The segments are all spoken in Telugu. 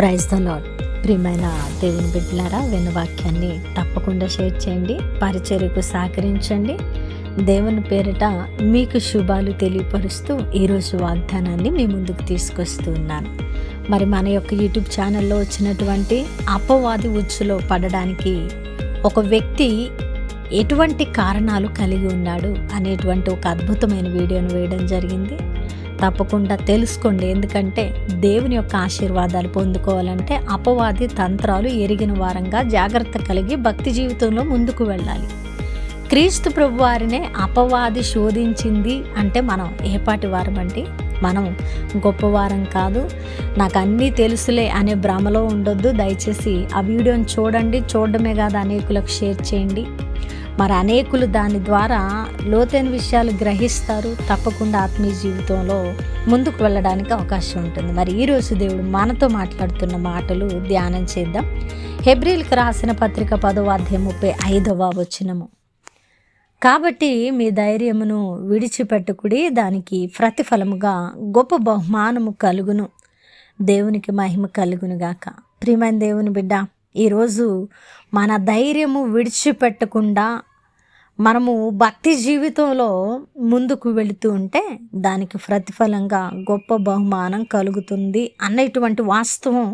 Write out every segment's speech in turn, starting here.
Praise the lord. ప్రియమైన దేవుని బిడ్డలారా, విన్న వాక్యాన్ని తప్పకుండా షేర్ చేయండి, పరిచర్యకు సహకరించండి. దేవుని పేరిట మీకు శుభాలు తెలియపరుస్తూ ఈరోజు వాగ్దానాన్ని మీ ముందుకు తీసుకొస్తూ ఉన్నాను. మరి మన యొక్క యూట్యూబ్ ఛానల్లో వచ్చినటువంటి అపవాది ఉచ్చులో పడడానికి ఒక వ్యక్తి ఎటువంటి కారణాలు కలిగి ఉన్నాడు అనేటువంటి ఒక అద్భుతమైన వీడియోను వేయడం జరిగింది. తప్పకుండా తెలుసుకోండి. ఎందుకంటే దేవుని యొక్క ఆశీర్వాదాలు పొందుకోవాలంటే అపవాది తంత్రాలు ఎరిగిన వారంగా జాగ్రత్త కలిగి భక్తి జీవితంలో ముందుకు వెళ్ళాలి. క్రీస్తు ప్రభు వారినే అపవాది శోధించింది అంటే మనం ఏపాటి వారం అండి? మనం గొప్పవారం కాదు, నాకు అన్నీ తెలుసులే అనే భ్రమలో ఉండొద్దు. దయచేసి ఆ వీడియోని చూడండి, చూడడమే కాదు అనేకులకు షేర్ చేయండి. మరి అనేకులు దాని ద్వారా లోతైన విషయాలు గ్రహిస్తారు. తప్పకుండా ఆత్మీయ జీవితంలో ముందుకు వెళ్ళడానికి అవకాశం ఉంటుంది. మరి ఈరోజు దేవుడు మనతో మాట్లాడుతున్న మాటలు ధ్యానం చేద్దాం. హెబ్రీయులకు రాసిన పత్రిక 10వ అధ్యాయం 35వ వచనము. కాబట్టి మీ ధైర్యమును విడిచిపెట్టుకుడి, దానికి ప్రతిఫలముగా గొప్ప బహుమానము కలుగును, దేవునికి మహిమ కలుగునుగాక. ప్రియమైన దేవుని బిడ్డ, ఈరోజు మన ధైర్యము విడిచిపెట్టకుండా మనము భక్తి జీవితంలో ముందుకు వెళుతూ ఉంటే దానికి ప్రతిఫలంగా గొప్ప బహుమానం కలుగుతుంది అన్నటువంటి వాస్తవం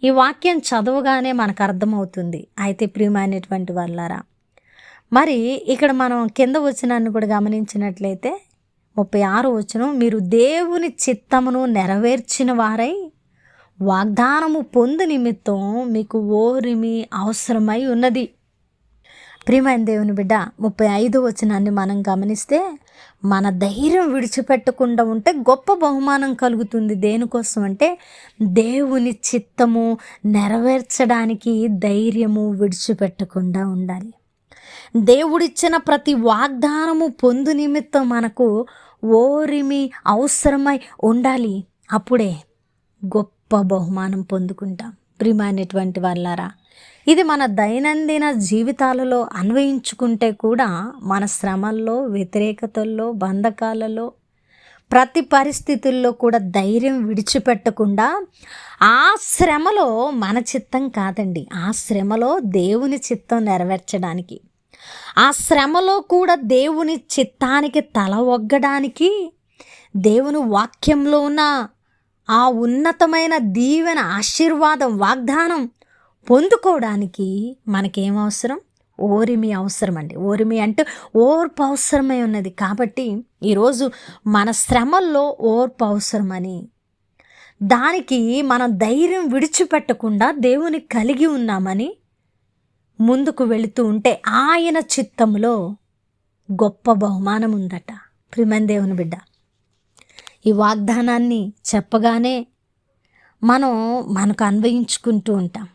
ఈ వాక్యం చదవగానే మనకు అర్థమవుతుంది. అయితే ప్రియమైనటువంటి వాళ్ళారా, మరి ఇక్కడ మనం కింద వచనాన్ని కూడా గమనించినట్లయితే 36వ వచనం, మీరు దేవుని చిత్తమును నెరవేర్చిన వారై వాగ్దానము పొందు నిమిత్తం మీకు ఓరిమి అవసరమై ఉన్నది. ప్రియమైన దేవుని బిడ్డ, 35వ వచనాన్ని మనం గమనిస్తే మన ధైర్యం విడిచిపెట్టకుండా ఉంటే గొప్ప బహుమానం కలుగుతుంది. దేనికోసం అంటే దేవుని చిత్తము నెరవేర్చడానికి ధైర్యము విడిచిపెట్టకుండా ఉండాలి. దేవుడిచ్చిన ప్రతి వాగ్దానము పొందు నిమిత్తం మనకు ఓరిమి అవసరమై ఉండాలి. అప్పుడే గొప్ప బహుమానం పొందుకుంటాం. ప్రియమైనటువంటి వాళ్ళారా, ఇది మన దైనందిన జీవితాలలో అన్వయించుకుంటే కూడా మన శ్రమల్లో, వ్యతిరేకతల్లో, బంధకాలలో, ప్రతి పరిస్థితుల్లో కూడా ధైర్యం విడిచిపెట్టకుండా ఆ శ్రమలో మన చిత్తం కాదండి, ఆ శ్రమలో దేవుని చిత్తం నెరవేర్చడానికి, ఆ శ్రమలో కూడా దేవుని చిత్తానికి తల ఒగ్గడానికి, దేవుని వాక్యంలో ఉన్న ఆ ఉన్నతమైన దీవెన, ఆశీర్వాదం, వాగ్దానం పొందుకోవడానికి మనకేం అవసరం? ఓరిమి అవసరం అండి. ఓరిమి అంటే ఓర్పు అవసరమై ఉన్నది. కాబట్టి ఈరోజు మన శ్రమల్లో ఓర్పు అవసరమని, దానికి మనం ధైర్యం విడిచిపెట్టకుండా దేవుని కలిగి ఉన్నామని ముందుకు వెళుతూ ఉంటే ఆయన చిత్తంలో గొప్ప బహుమానం ఉందట. ప్రియమైన దేవుని బిడ్డ, ఈ వాగ్దానాన్ని చెప్పగానే మనకు అన్వయించుకుంటూ ఉంటాం.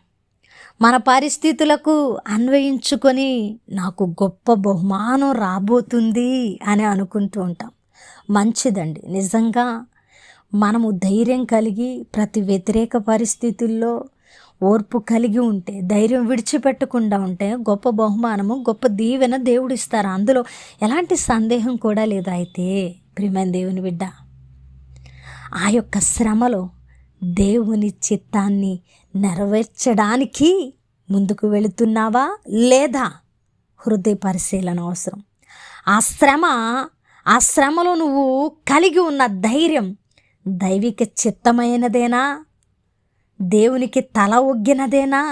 మన పరిస్థితులకు అన్వయించుకొని నాకు గొప్ప బహుమానం రాబోతుంది అని అనుకుంటూ ఉంటాం. మంచిదండి. నిజంగా మనము ధైర్యం కలిగి ప్రతి వ్యతిరేక పరిస్థితుల్లో ఓర్పు కలిగి ఉంటే, ధైర్యం విడిచిపెట్టకుండా ఉంటే గొప్ప బహుమానము, గొప్ప దీవెన దేవుడు ఇస్తారు. అందులో ఎలాంటి సందేహం కూడా లేదు. అయితే ప్రియమైన దేవుని బిడ్డ, ఆ యొక్క శ్రమలో దేవుని చిత్తాన్ని నెరవేర్చడానికి ముందుకు వెళుతున్నావా లేదా? హృదయ పరిశీలన అవసరం. ఆ శ్రమలో నువ్వు కలిగి ఉన్న ధైర్యం దైవిక చిత్తమైనదేనా? దేవునికి తల ఒగ్గినదేనా?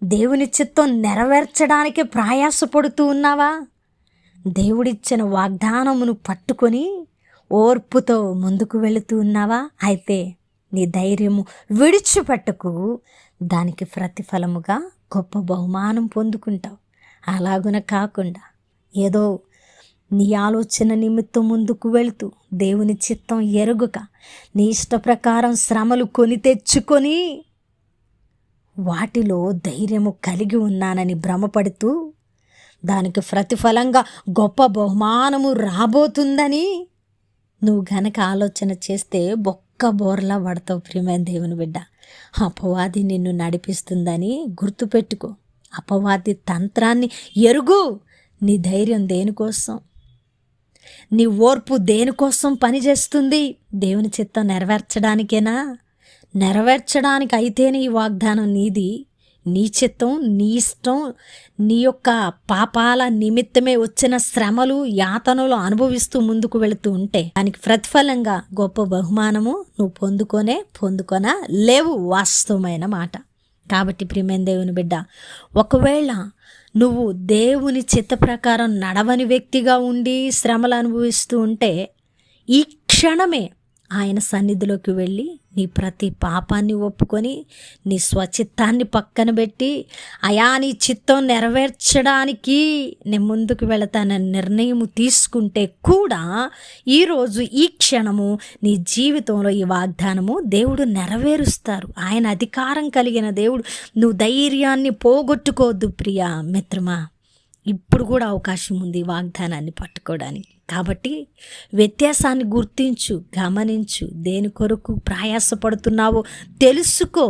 దేవుని చిత్తం నెరవేర్చడానికి ప్రయాసపడుతూ ఉన్నావా? దేవుడిచ్చిన వాగ్దానమును పట్టుకొని ఓర్పుతో ముందుకు వెళుతూ ఉన్నావా? అయితే నీ ధైర్యము విడిచిపెట్టకు, దానికి ప్రతిఫలముగా గొప్ప బహుమానం పొందుకుంటావు. అలాగున కాకుండా ఏదో నీ ఆలోచన నిమిత్తం ముందుకు వెళుతూ దేవుని చిత్తం ఎరుగుక నీ ఇష్ట ప్రకారం శ్రమలు కొని తెచ్చుకొని వాటిలో ధైర్యము కలిగి ఉన్నానని భ్రమపడుతూ దానికి ప్రతిఫలంగా గొప్ప బహుమానము రాబోతుందని నువ్వు గనక ఆలోచన చేస్తే బోర్లా పడతావు. ప్రియమైన దేవుని బిడ్డ, అపవాది నిన్ను నడిపిస్తుందని గుర్తుపెట్టుకో. అపవాది తంత్రాన్ని ఎరుగు. నీ ధైర్యం దేనికోసం? నీ ఓర్పు దేనికోసం పనిచేస్తుంది? దేవుని చిత్తం నెరవేర్చడానికేనా? నెరవేర్చడానికి అయితేనే ఈ వాగ్దానం నీది. నీ చిత్తం, నీ ఇష్టం, నీ యొక్క పాపాల నిమిత్తమే వచ్చిన శ్రమలు, యాతనలు అనుభవిస్తూ ముందుకు వెళుతూ ఉంటే దానికి ప్రతిఫలంగా గొప్ప బహుమానము నువ్వు పొందుకొనా లేవు. వాస్తవమైన మాట. కాబట్టి ప్రియమైన దేవుని బిడ్డ, ఒకవేళ నువ్వు దేవుని చిత్త ప్రకారం నడవని వ్యక్తిగా ఉండి శ్రమలు అనుభవిస్తూ ఉంటే ఈ క్షణమే ఆయన సన్నిధిలోకి వెళ్ళి నీ ప్రతి పాపాన్ని ఒప్పుకొని నీ స్వచిత్తాన్ని పక్కన పెట్టి అయా నీ చిత్తం నెరవేర్చడానికి నేను ముందుకు వెళతానని నిర్ణయం తీసుకుంటే కూడా ఈరోజు ఈ క్షణము నీ జీవితంలో ఈ వాగ్దానము దేవుడు నెరవేరుస్తారు. ఆయన అధికారం కలిగిన దేవుడు. నువ్వు ధైర్యాన్ని పోగొట్టుకోవద్దు ప్రియా మిత్రమా. ఇప్పుడు కూడా అవకాశం ఉంది వాగ్దానాన్ని పట్టుకోవడానికి. కాబట్టి వ్యత్యాసాన్ని గుర్తించు, గమనించు. దేని కొరకు ప్రయాసపడుతున్నావో తెలుసుకో.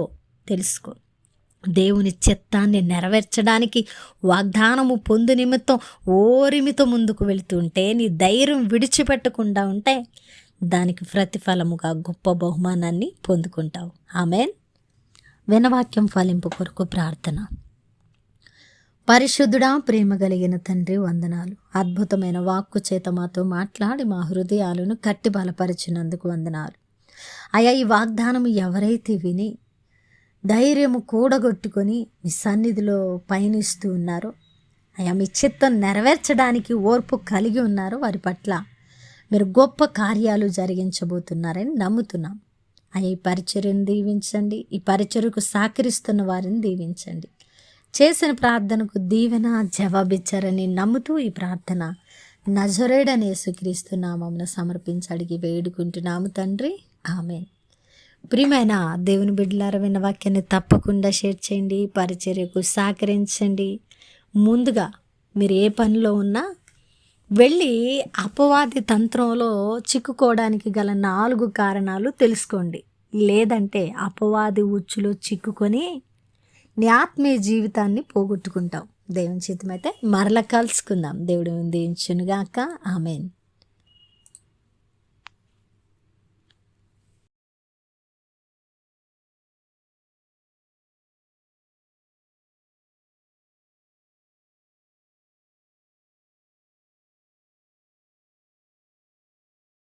దేవుని చిత్తాన్ని నెరవేర్చడానికి వాగ్దానము పొందు నిమిత్తం ఓరిమితో ముందుకు వెళుతుంటే నీ ధైర్యం విడిచిపెట్టకుండా ఉంటే దానికి ప్రతిఫలముగా గొప్ప బహుమానాన్ని పొందుకుంటావు. ఆమేన్. వినవాక్యం ఫలింపు కొరకు ప్రార్థన. పరిశుద్ధుడా, ప్రేమ కలిగిన తండ్రి, వందనాలు. అద్భుతమైన వాక్కు చేత మాతో మాట్లాడి మా హృదయాలను కట్టి బలపరిచినందుకు వందనాలు. అయా, ఈ వాగ్దానం ఎవరైతే విని ధైర్యము కూడగొట్టుకొని మీ సన్నిధిలో పయనిస్తూ ఉన్నారో, అయా మీ చిత్తం నెరవేర్చడానికి ఓర్పు కలిగి ఉన్నారో వారి పట్ల మీరు గొప్ప కార్యాలు జరిగించబోతున్నారని నమ్ముతున్నాం. అయ్యా, ఈ పరిచర్యను దీవించండి. ఈ పరిచర్యకు సహకరిస్తున్న వారిని దీవించండి. చేసిన ప్రార్థనకు దీవెన జవాబిచ్చారని నమ్ముతూ ఈ ప్రార్థన నజరేయుడైన యేసుక్రీస్తు నామమున సమర్పించి అడిగి వేడుకుంటున్నాము తండ్రి. ఆమేన్. ప్రియమైన దేవుని బిడ్డలారా, విన్న వాక్యాన్ని తప్పకుండా షేర్ చేయండి, పరిచర్యకు సహకరించండి. ముందుగా మీరు ఏ పనిలో ఉన్నా వెళ్ళి అపవాది తంత్రంలో చిక్కుకోవడానికి గల 4 కారణాలు తెలుసుకోండి. లేదంటే అపవాది ఉచ్చులో చిక్కుకొని నీ ఆత్మీయ జీవితాన్ని పోగొట్టుకుంటావు. దేవుని చిత్తమైతే మరల కలుసుకుందాం. దేవుడు దీవించునుగాక. ఆమేన్.